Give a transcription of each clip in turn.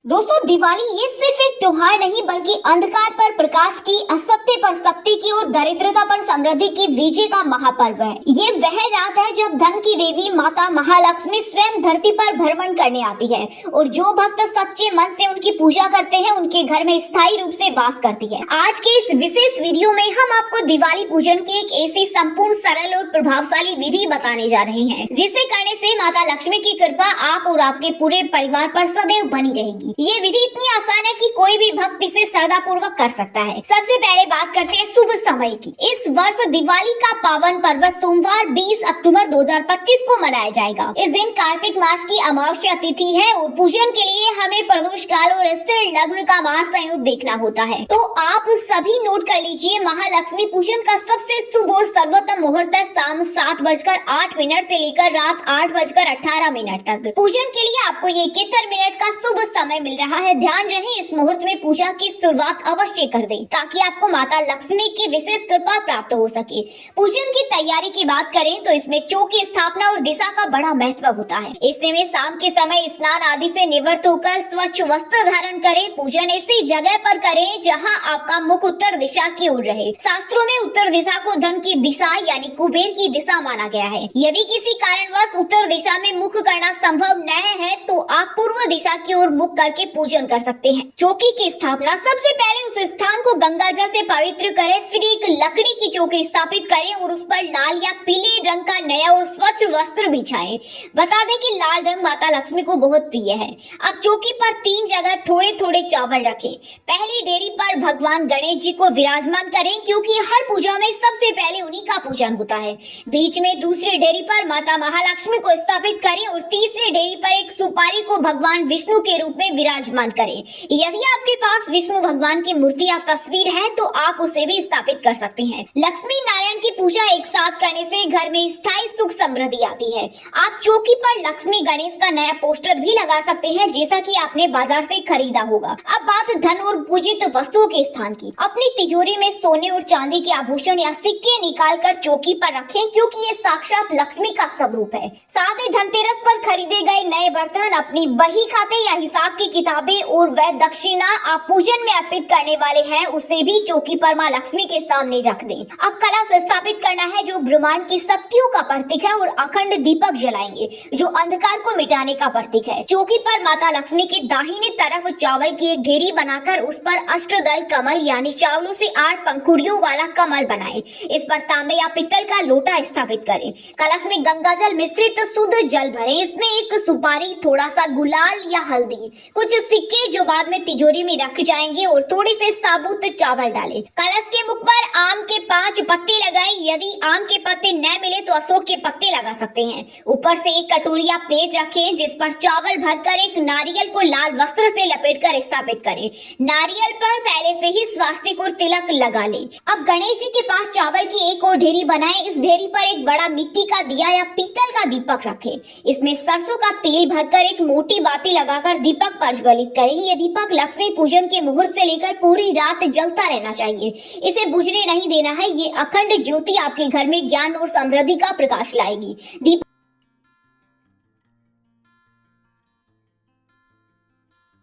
दोस्तों, दिवाली ये सिर्फ एक त्योहार नहीं बल्कि अंधकार पर प्रकाश की, असत्य पर शक्ति की और दरिद्रता पर समृद्धि की विजय का महापर्व है। ये वह रात है जब धन की देवी माता महालक्ष्मी स्वयं धरती पर भ्रमण करने आती है और जो भक्त सच्चे मन से उनकी पूजा करते हैं उनके घर में स्थायी रूप से वास करती है। आज के इस विशेष वीडियो में हम आपको दिवाली पूजन की एक ऐसी संपूर्ण, सरल और प्रभावशाली विधि बताने जा रहे हैं जिसे करने से माता लक्ष्मी की कृपा आप और आपके पूरे परिवार पर सदैव बनी रहेगी। ये विधि इतनी आसान है कि कोई भी भक्त इसे श्रद्धा पूर्वक कर सकता है। सबसे पहले बात करते हैं शुभ समय की। इस वर्ष दिवाली का पावन पर्व सोमवार 20 अक्टूबर 2025 को मनाया जाएगा। इस दिन कार्तिक मास की अमावस्या तिथि है और पूजन के लिए हमें प्रदोष काल और स्थिर लग्न का महासंयोग देखना होता है। तो आप सभी नोट कर लीजिए, महालक्ष्मी पूजन का सबसे शुभ और सर्वोत्तम मुहूर्त है शाम 7:08 से लेकर रात 8:18 तक। पूजन के लिए आपको ये 71 मिनट का शुभ समय मिल रहा है। ध्यान रहे, इस मुहूर्त में पूजा की शुरुआत अवश्य कर दें ताकि आपको माता लक्ष्मी की विशेष कृपा प्राप्त हो सके। पूजन की तैयारी की बात करें तो इसमें चौक की स्थापना और दिशा का बड़ा महत्व होता है। ऐसे में शाम के समय स्नान आदि से निवृत्त होकर स्वच्छ वस्त्र धारण करें। पूजन ऐसी जगह पर करें जहां आपका मुख उत्तर दिशा की ओर रहे। शास्त्रों में उत्तर दिशा को धन की दिशा यानी कुबेर की दिशा माना गया है। यदि किसी कारणवश उत्तर दिशा में मुख करना संभव न है तो आप पूर्व दिशा की ओर मुख करके पूजन कर सकते हैं। चौकी की स्थापना, सबसे पहले उस स्थान को गंगा जल से पवित्र करें, फिर एक लकड़ी की चौकी स्थापित करें और उस पर लाल या पीले रंग का नया और स्वच्छ वस्त्र बिछाएं। बता दें कि लाल रंग माता लक्ष्मी को बहुत प्रिय है। अब चौकी पर 3 जगह थोड़े थोड़े चावल रखें। पहली डेरी पर भगवान गणेश जी को विराजमान करें क्योंकि हर पूजा में सबसे पहले उन्हीं का पूजन होता है। बीच में दूसरी डेरी पर माता महालक्ष्मी को स्थापित करें और तीसरी डेरी पर एक सुपारी को भगवान विष्णु के रूप में विराजमान करें। यदि आपके पास विष्णु भगवान की मूर्ति या तस्वीर है तो आप उसे भी स्थापित कर सकते हैं। लक्ष्मी नारायण की पूजा एक साथ करने से घर में स्थायी सुख समृद्धि आती है। आप चौकी पर लक्ष्मी गणेश का नया पोस्टर भी लगा सकते हैं जैसा कि आपने बाजार से खरीदा होगा। अब बात धन और पूजित वस्तुओं के स्थान की। अपनी तिजोरी में सोने और चांदी के आभूषण या सिक्के निकाल कर चौकी पर रखें क्योंकि ये साक्षात लक्ष्मी का स्वरूप है। साथ ही धनतेरस पर खरीदे गए नए बर्तन, अपनी बही खाते या हिसाब की किताबें और वह दक्षिणा आप पूजन में अर्पित करने वाले हैं उसे भी चौकी पर मां लक्ष्मी के सामने रख दें। अब कलश स्थापित करना है जो ब्रह्मांड की शक्तियों का प्रतीक है और अखंड दीपक जलाएंगे जो अंधकार को मिटाने का प्रतीक है। चौकी पर माता लक्ष्मी की दाहिनी तरफ चावल की एक ढेरी बनाकर उस पर अष्टदल कमल यानी चावलों से 8 पंखुड़ियों वाला कमल बनाएं। इस पर तांबे या पित्तल का लोटा स्थापित करें। कलश में गंगा जल मिश्रित शुद्ध जल भरें। इसमें एक सुपारी, थोड़ा सा गुलाल या हल्दी, कुछ सिक्के जो बाद में तिजोरी में रख जाएंगे और थोड़े से साबुत चावल डालें। कलश के मुख पर आम के 5 पत्ते लगाएं। यदि आम के पत्ते न मिले तो अशोक के पत्ते लगा सकते हैं। ऊपर से एक कटोरी या प्लेट रखें जिस पर चावल भरकर एक नारियल को लाल वस्त्र से लपेटकर स्थापित करें। नारियल पर पहले से ही स्वास्तिक और तिलक लगा लें। अब गणेश जी के पास चावल की एक और ढेरी बनाएं। इस ढेरी पर एक बड़ा मिट्टी का दिया या पीतल का दीपक रखें। इसमें सरसों का तेल भरकर एक मोटी बाती लगाकर दीपक प्रज्वलित करें। ये दीपक लक्ष्मी पूजन के मुहूर्त से लेकर पूरी रात जलता रहना चाहिए। इसे बुझने नहीं देना है। ये अखंड ज्योति आपके घर में ज्ञान और समृद्धि का प्रकाश लाएगी।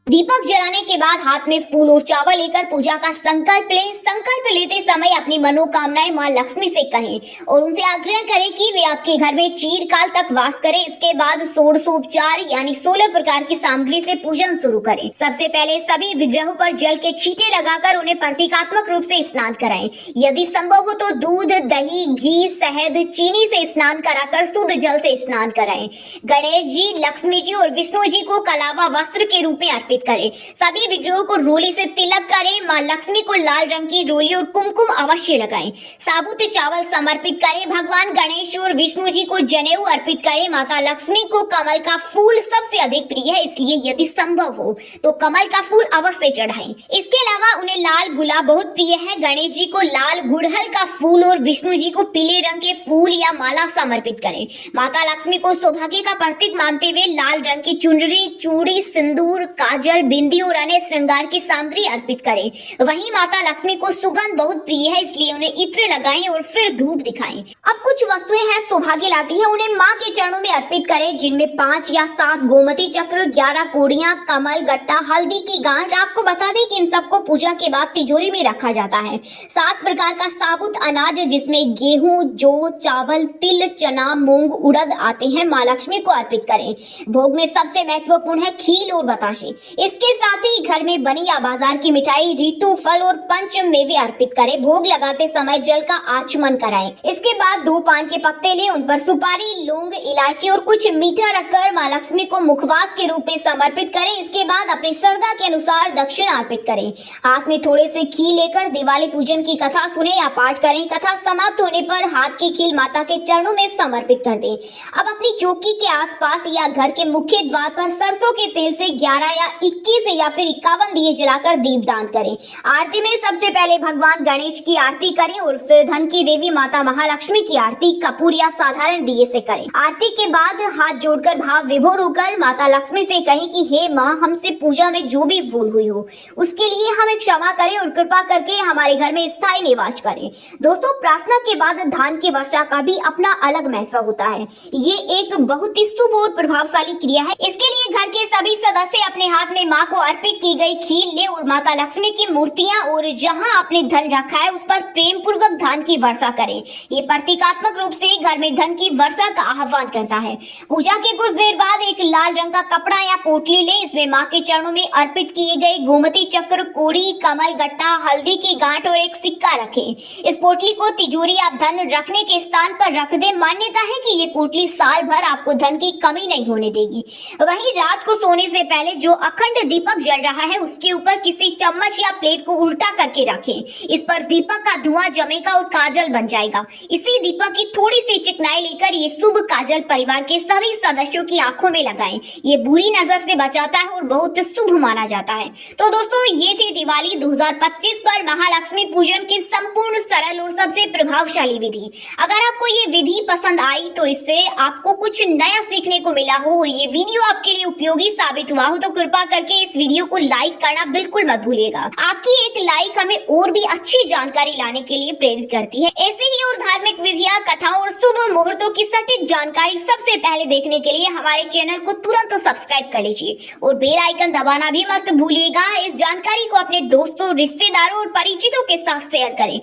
दीपक जलाने के बाद हाथ में फूल और चावल लेकर पूजा का संकल्प लें। संकल्प लेते समय अपनी मनोकामनाएं मां लक्ष्मी से कहें और उनसे आग्रह करें कि वे आपके घर में चिरकाल तक वास करें। इसके बाद षोडशोपचार यानी 16 प्रकार की सामग्री से पूजन शुरू करें। सबसे पहले सभी विग्रहों पर जल के छींटे लगाकर उन्हें प्रतीकात्मक रूप से स्नान कराएं। यदि संभव हो तो दूध, दही, घी, शहद, चीनी से स्नान कराकर शुद्ध जल से स्नान कराएं। गणेश जी, लक्ष्मी जी और विष्णु जी को कलावा वस्त्र के रूप में अर्पित करें। सभी विग्रहों को रोली से तिलक करें। मां लक्ष्मी को लाल रंग की रोली और कुमकुम अवश्य लगाएं। साबुत चावल समर्पित करें। भगवान गणेश और विष्णु जी को जनेऊ अर्पित करें। माता लक्ष्मी को कमल का फूल सबसे अधिक प्रिय है, इसलिए यदि संभव हो तो कमल का फूल अवश्य चढ़ाएं। इसके अलावा उन्हें लाल गुलाब बहुत प्रिय है। गणेश जी को लाल गुड़हल का फूल और विष्णु जी को पीले रंग के फूल या माला समर्पित करें। माता लक्ष्मी को सौभाग्य का प्रतीक मानते हुए लाल रंग की चुनरी, चूड़ी, सिंदूर, काजल काजल, बिंदी और अन्य श्रृंगार की सामग्री अर्पित करें। वहीं माता लक्ष्मी को सुगंध बहुत प्रिय है, इसलिए उन्हें इत्र लगाएं और फिर धूप दिखाएं। अब कुछ वस्तुएं हैं सौभाग्य लाती है, उन्हें माँ के चरणों में अर्पित करें, जिनमें 5 या 7 गोमती चक्र, 11 कोड़ियां, कमल, गट्टा, हल्दी की गांठ। आपको बता दें कि इन सबको पूजा के बाद तिजोरी में रखा जाता है। 7 प्रकार का साबुत अनाज, जिसमें गेहूं, जौ, चावल, तिल, चना, मूंग, उड़द आते हैं, माँ लक्ष्मी को अर्पित करें। भोग में सबसे महत्वपूर्ण है खील और बताशे। इसके साथ ही घर में बनी या बाजार की मिठाई, ऋतु फल और पंच मेवे अर्पित करें। भोग लगाते समय जल का आचमन कराएं। इसके बाद 2 पान के पत्ते लें, उन पर सुपारी, लौंग, इलायची और कुछ मीठा रखकर माँ लक्ष्मी को मुखवास के रूप में समर्पित करें। इसके बाद अपनी श्रद्धा के अनुसार दक्षिणा अर्पित करें। हाथ में थोड़े से खील लेकर दिवाली पूजन की कथा सुने या पाठ करें। कथा समाप्त होने पर हाथ की खील माता के चरणों में समर्पित कर दें। अब अपनी चौकी के आसपास या घर के मुख्य द्वार पर सरसों के तेल से 11 या 21 या फिर 51 दिए जलाकर दीपदान करें। आरती में सबसे पहले भगवान गणेश की आरती करें और फिर धन की देवी माता महालक्ष्मी की आरती कपूर या साधारण दिए से करें। आरती के बाद हाथ जोड़कर भाव विभोर होकर माता लक्ष्मी से कहें कि हे माँ, हमसे पूजा में जो भी भूल हुई हो उसके लिए हमें क्षमा करें और कृपा करके हमारे घर में स्थायी निवास करें। दोस्तों, प्रार्थना के बाद धान की वर्षा का भी अपना अलग महत्व होता है। ये एक बहुत ही शुभ और प्रभावशाली क्रिया है। इसके लिए घर के सभी सदस्य अपने हाथ में माँ को अर्पित की गई खील ले और माता लक्ष्मी की मूर्तियां और जहां आपने धन रखा है उस पर प्रेम पूर्वक धान की वर्षा करें। ये प्रतीकात्मक रूप से घर में धन की वर्षा का आह्वान करता है। पूजा के कुछ देर बाद एक लाल रंग का कपड़ा या पोटली ले, इसमें माँ के चरणों में अर्पित किए गए गोमती चक्र, कोड़ी, कमल, गट्टा, हल्दी की गांठ और एक सिक्का रखें। इस पोटली को तिजोरी या धन रखने के स्थान पर रख दें। मान्यता है कि ये पोटली साल भर आपको धन की कमी नहीं होने देगी। वहीं रात को सोने से पहले जो अखंड दीपक जल रहा है उसके ऊपर किसी चम्मच या प्लेट को उल्टा करके रखें। इस पर दीपक का धुआं जमेगा और काजल बन जाएगा। इसी दीपक की थोड़ी सी चिकनाई लेकर ये शुभ काजल परिवार के सभी सदस्यों की आंखों में लगाएं। ये बुरी नजर से बचाता है और बहुत शुभ माना जाता है। तो दोस्तों, ये थी दिवाली 2025 पर महालक्ष्मी पूजन की संपूर्ण, सरल और सबसे प्रभावशाली विधि। अगर आपको ये विधि पसंद आई तो इससे आपको कुछ नया सीखने को मिला हो और ये वीडियो आपके लिए उपयोगी साबित हुआ हो तो कृपा करके इस वीडियो को लाइक करना बिल्कुल मत भूलिएगा। आपकी एक लाइक हमें और भी अच्छी जानकारी लाने के लिए प्रेरित करती है। ऐसी ही और धार्मिक विधियां, कथाओं और शुभ मुहूर्तों की सटीक जानकारी सबसे पहले देखने के लिए हमारे चैनल को तुरंत सब्सक्राइब कर लीजिए और बेल आइकन दबाना भी मत भूलिएगा। इस जानकारी को अपने दोस्तों, रिश्तेदारों और परिचितों के साथ शेयर करें